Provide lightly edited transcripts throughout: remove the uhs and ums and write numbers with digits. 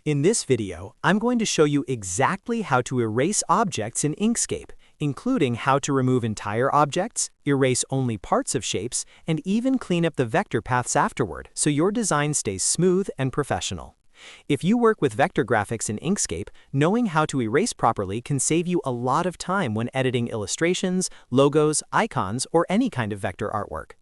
In this video, I'm going to show you exactly how to erase objects in Inkscape, including how to remove entire objects, erase only parts of shapes, and even clean up the vector paths afterward so your design stays smooth and professional. If you work with vector graphics in Inkscape, knowing how to erase properly can save you a lot of time when editing illustrations, logos, icons, or any kind of vector artwork.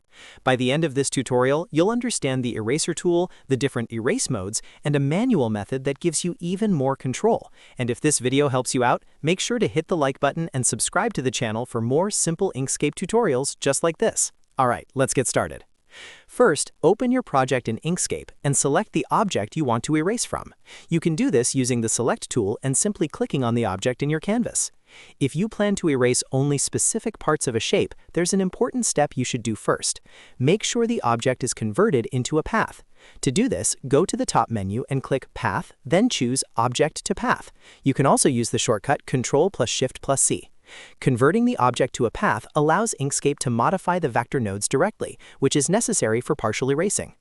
By the end of this tutorial, you'll understand the eraser tool, the different erase modes, and a manual method that gives you even more control. And if this video helps you out, make sure to hit the like button and subscribe to the channel for more simple Inkscape tutorials just like this. Alright, let's get started. First, open your project in Inkscape and select the object you want to erase from. You can do this using the Select tool and simply clicking on the object in your canvas. If you plan to erase only specific parts of a shape, there's an important step you should do first. Make sure the object is converted into a path. To do this, go to the top menu and click Path, then choose Object to Path. You can also use the shortcut Ctrl+Shift+C. Converting the object to a path allows Inkscape to modify the vector nodes directly, which is necessary for partial erasing.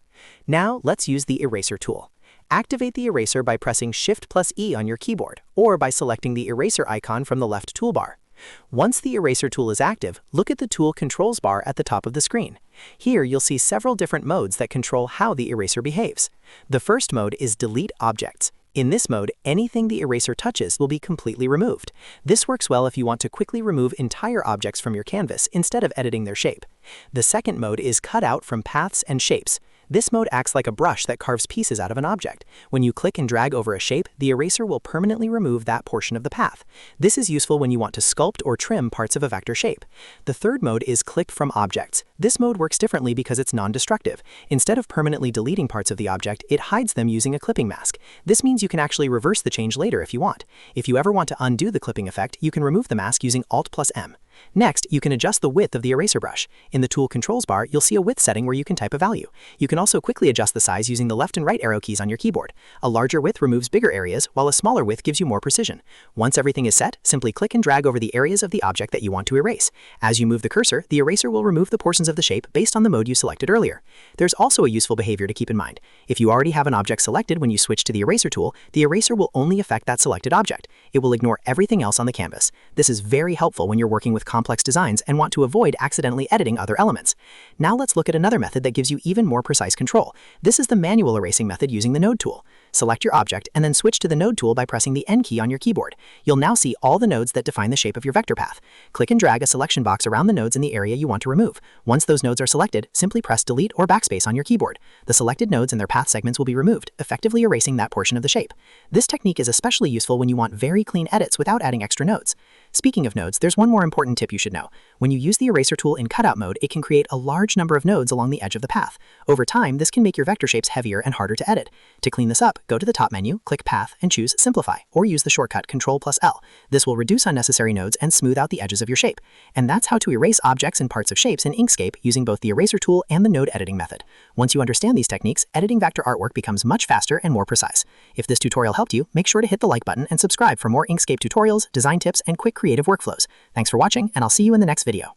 Now, let's use the eraser tool. Activate the eraser by pressing Shift+E on your keyboard, or by selecting the eraser icon from the left toolbar. Once the eraser tool is active, look at the tool controls bar at the top of the screen. Here, you'll see several different modes that control how the eraser behaves. The first mode is Delete Objects. In this mode, anything the eraser touches will be completely removed. This works well if you want to quickly remove entire objects from your canvas instead of editing their shape. The second mode is Cut Out from Paths and Shapes. This mode acts like a brush that carves pieces out of an object. When you click and drag over a shape, the eraser will permanently remove that portion of the path. This is useful when you want to sculpt or trim parts of a vector shape. The third mode is Click from Objects. This mode works differently because it's non-destructive. Instead of permanently deleting parts of the object, it hides them using a clipping mask. This means you can actually reverse the change later if you want. If you ever want to undo the clipping effect, you can remove the mask using Alt+M. Next, you can adjust the width of the eraser brush. In the tool controls bar, you'll see a width setting where you can type a value. You can also quickly adjust the size using the left and right arrow keys on your keyboard. A larger width removes bigger areas, while a smaller width gives you more precision. Once everything is set, simply click and drag over the areas of the object that you want to erase. As you move the cursor, the eraser will remove the portions of the shape based on the mode you selected earlier. There's also a useful behavior to keep in mind. If you already have an object selected when you switch to the eraser tool, the eraser will only affect that selected object. It will ignore everything else on the canvas. This is very helpful when you're working with complex designs and want to avoid accidentally editing other elements. Now let's look at another method that gives you even more precise control. This is the manual erasing method using the Node tool. Select your object and then switch to the Node tool by pressing the N key on your keyboard. You'll now see all the nodes that define the shape of your vector path. Click and drag a selection box around the nodes in the area you want to remove. Once those nodes are selected, simply press Delete or Backspace on your keyboard. The selected nodes and their path segments will be removed, effectively erasing that portion of the shape. This technique is especially useful when you want very clean edits without adding extra nodes. Speaking of nodes, there's one more important tip you should know. When you use the eraser tool in cutout mode, it can create a large number of nodes along the edge of the path. Over time, this can make your vector shapes heavier and harder to edit. To clean this up, go to the top menu, click Path, and choose Simplify, or use the shortcut Ctrl+L. This will reduce unnecessary nodes and smooth out the edges of your shape. And that's how to erase objects and parts of shapes in Inkscape using both the eraser tool and the node editing method. Once you understand these techniques, editing vector artwork becomes much faster and more precise. If this tutorial helped you, make sure to hit the like button and subscribe for more Inkscape tutorials, design tips, and quick creative workflows. Thanks for watching, and I'll see you in the next video.